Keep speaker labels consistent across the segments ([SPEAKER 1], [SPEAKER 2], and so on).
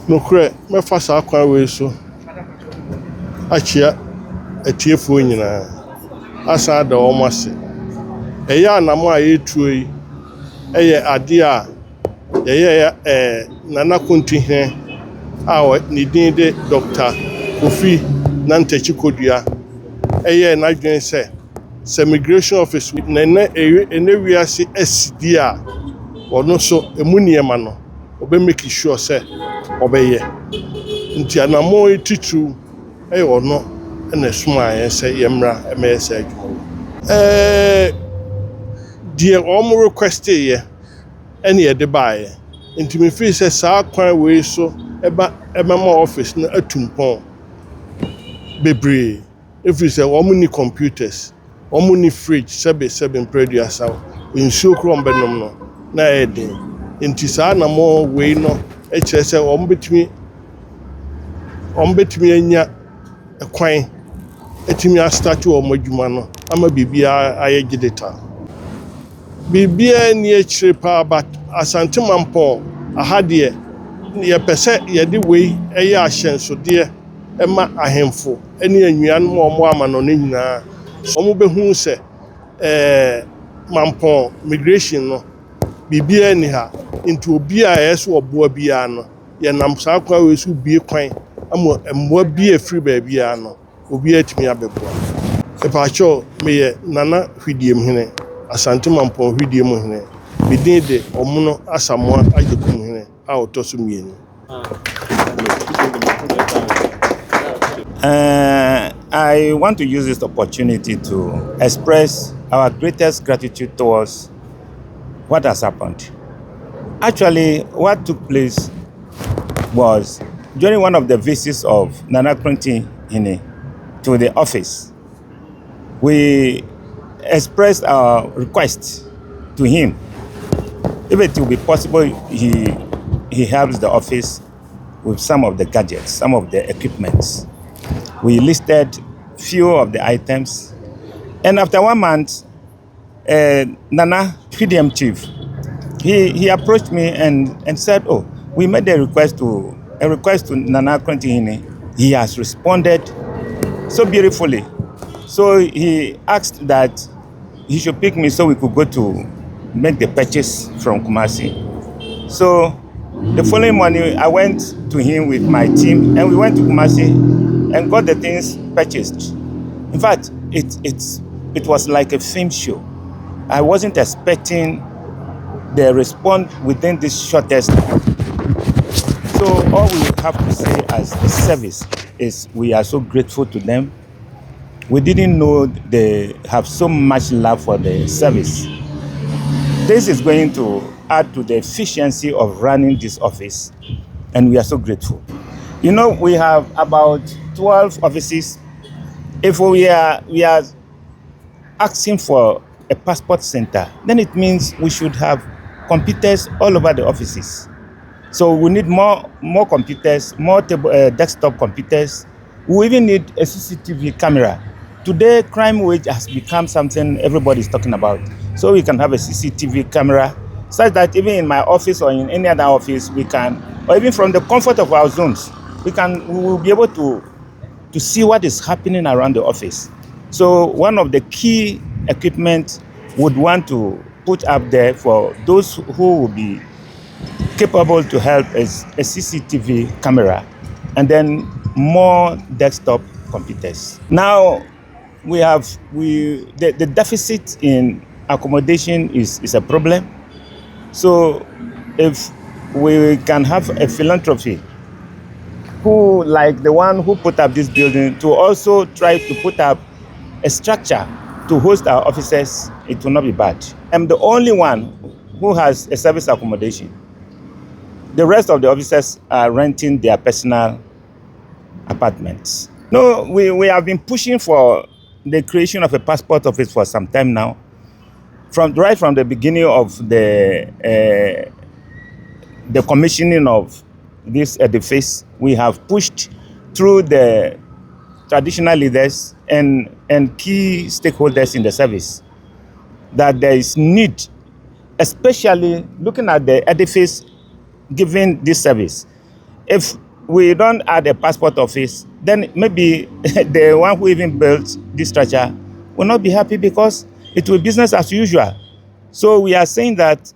[SPEAKER 1] No cre, me fasa akwa we so. Achia etiefo nyina. Asa da omase. Eya anamo a yetuo yi. Eye ade a Nana Kontihene a ne din de Dr. Kofi Nyantakyi Kodua. Eye na dwen se migration office na wiase asidi a ono so emu niema no obe make sure say obeye nti anamo ititu ono na suma yen say yemra emese adwuma die omo request ye ene ye de baaye nti me feel say saa kwan we so eba office na atumpon bebre if you say omo ni computers omo ni fridge sebe producer nsuo krom benom no na eden nti saa na mo we no e kire say omo betumi anya ekwan etimi a start omo adwuma no ama bibia aye gideta bibia ni e kire pa but Asante Mampong ahade ye pese ye de we eye ahyensode ema ahemfo ene annuan mo omo amano ne nyina omo behu se Mampong migration no bibia ni ha into obi a yeso oboa bia no ye nam saa kwa we su bie kwan amo emboa bia free ba bia no obi atimi abeboa e pa cho me ye nana hwidiem hene Asante Mampong hwidiem hene bidin de omuno asamoa ajekum hene a otoso mienu.
[SPEAKER 2] I want to use this opportunity to express our greatest gratitude towards what has happened. Actually, what took place was during one of the visits of Nana Kontihene to the office. We expressed our request to him. If it will be possible, he helps the office with some of the gadgets, some of the equipments. We listed few of the items, and after 1 month, Nana PDM chief, he approached me and said, "Oh, we made a request to Nana Kontihene. He has responded so beautifully. So he asked that he should pick me so we could go to make the purchase from Kumasi." So the following morning, I went to him with my team, and we went to Kumasi and got the things purchased. In fact, it was like a film show. I wasn't expecting the response within this shortest time. So all we have to say as a service is we are so grateful to them. We didn't know they have so much love for the service. This is going to add to the efficiency of running this office, and we are so grateful. You know, we have about 12 offices. If we are asking for a passport center, then it means we should have computers all over the offices. So we need more computers, more desktop computers. We even need a CCTV camera. Today, crime wage has become something everybody is talking about. So we can have a CCTV camera, such that even in my office or in any other office, we can, or even from the comfort of our zones, we will be able to see what is happening around the office. So one of the key equipment would want to put up there for those who will be capable to help is a CCTV camera, and then more desktop computers. Now the deficit in accommodation is a problem. So if we can have a philanthropy who, like the one who put up this building, to also try to put up a structure to host our officers, it will not be bad. I'm the only one who has a service accommodation. The rest of the officers are renting their personal apartments. No, we have been pushing for the creation of a passport office for some time now. Right from the beginning of the commissioning of this edifice, we have pushed through the traditional leaders and key stakeholders in the service that there is need, especially looking at the edifice given this service. If we don't add a passport office, then maybe the one who even built this structure will not be happy because it will be business as usual. So we are saying that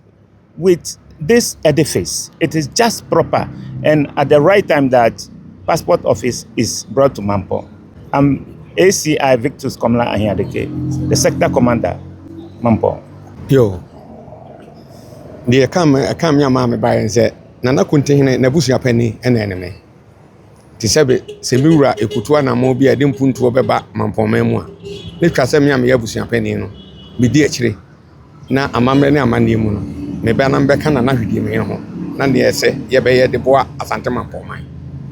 [SPEAKER 2] with this edifice, it is just proper and at the right time that passport office is brought to Mampong. I'm ACI Victus Komla Ahiadeke, the sector commander, Mampong.
[SPEAKER 3] Yo, the come your mammy by and said, Nana Kontihene Nebusha penny and enemy. Tisebe, Semura, Ekutuana Mobi, I didn't put to a beba, Mampong memoir. If Casamia Yabusia penny, be dear tree. Na amamene amani mu no me be na mbeka na hwedi me ho na ne ese ye be ye de boa Asante Mampong man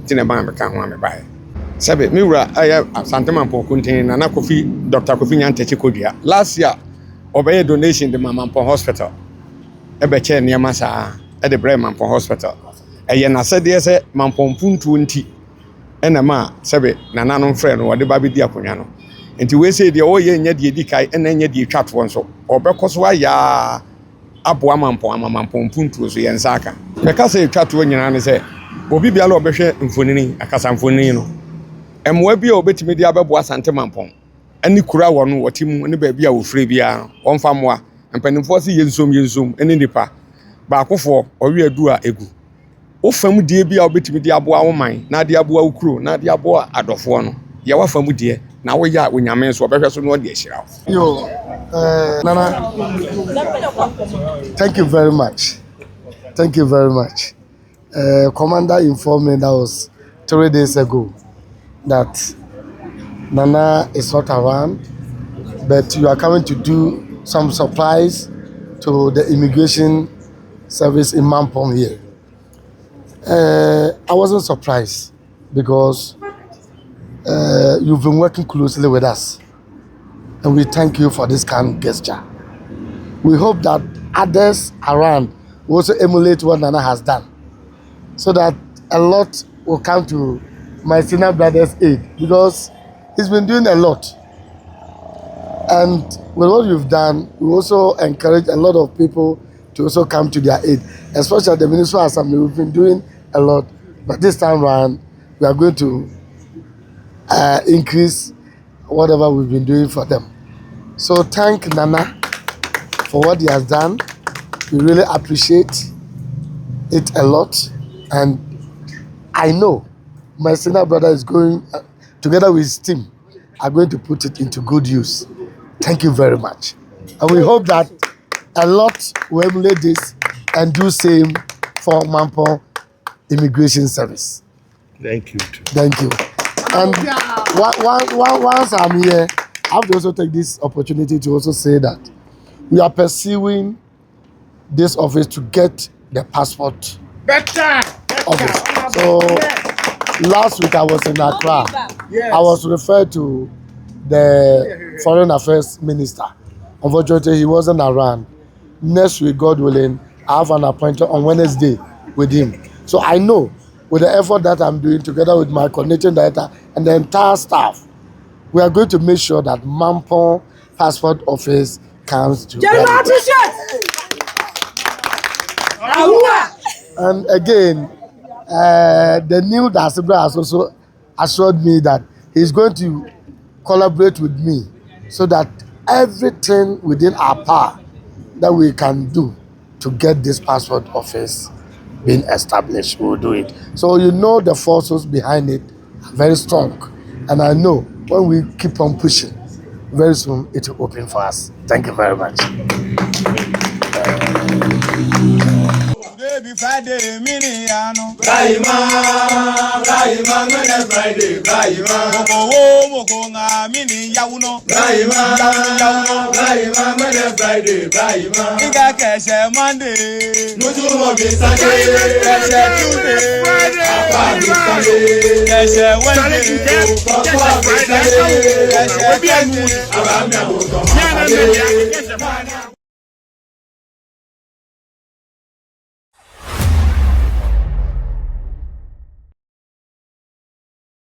[SPEAKER 3] ti ne ba me ka ho me bae sebe me wura aya Asante Mampong Kontihene na Kofi Dr. Kofi Nyantakyi Kodua last year obey donation de Mampong hospital e be che ne masa e de bre Mampong hospital e ye na se de se Mampong puntu nti e na ma sebe na nanom frɛ no de ba be di akonya no nti we say de o ye nya de di kai e na nya de twatwo nso obekoso aya aboa Mampong puntu so ye nsaka me ka say twatwo nyina ne say obi bia la obehwe mfonini akasa mfonini no emwa bia obetimi de abebo Asante Mampong ani kura wono wotimu ne ba bia wo frɛ bia wonfa moa mpanimfo se yensom ene nipa ba akofo owe adu a egu wo fam die bia obetimi de aboa wo man na de aboa wo kuro na de aboa adofo no ye wa fam die na wo ya onyame so obehwe so no de ahira
[SPEAKER 4] yo Nana, thank you very much. Thank you very much. Commander informed me that was 3 days ago that Nana is not around, but you are coming to do some supplies to the immigration service in Mampong here. I wasn't surprised because you've been working closely with us. And we thank you for this kind gesture. We hope that others around will also emulate what Nana has done, so that a lot will come to my senior brother's aid, because he's been doing a lot. And with what you've done, we also encourage a lot of people to also come to their aid, especially the Ministry of Assembly. We've been doing a lot, but this time around, we are going to increase whatever we've been doing for them. So thank Nana for what he has done. We really appreciate it a lot. And I know my senior brother is going, together with his team, are going to put it into good use. Thank you very much. And we hope that a lot will emulate this and do same for Mampong Immigration Service.
[SPEAKER 1] Thank you.
[SPEAKER 4] Thank you. And once I'm here, I have to also take this opportunity to also say that we are pursuing this office to get the passport office. So last week I was in Accra. I was referred to the Foreign Affairs Minister. Unfortunately, he wasn't around. Next week, God willing, I have an appointment on Wednesday with him. So I know with the effort that I'm doing together with my coordinating director and the entire staff, we are going to make sure that Mampong Passport Office comes to And again, the new Dasibra has also assured me that he's going to collaborate with me so that everything within our power that we can do to get this passport office being established, we'll do it. So you know the forces behind it are very strong. And I know when we keep on pushing, very soon it will open for us. Thank you very much.
[SPEAKER 5] Friday, Miniano.
[SPEAKER 6] Raima, Mene Friday, Raima.
[SPEAKER 5] Mokonga, Mini Yauno.
[SPEAKER 6] Raima, Mene Friday, Raima.
[SPEAKER 5] Inga Keshe Monday.
[SPEAKER 6] Mutumo Bisake.
[SPEAKER 5] Keshe Tuesday.
[SPEAKER 6] Papa Bisake.
[SPEAKER 5] Keshe Wednesday.
[SPEAKER 6] Papa Bisake.
[SPEAKER 5] Keshe Wednesday.
[SPEAKER 6] Abamia Mutomane.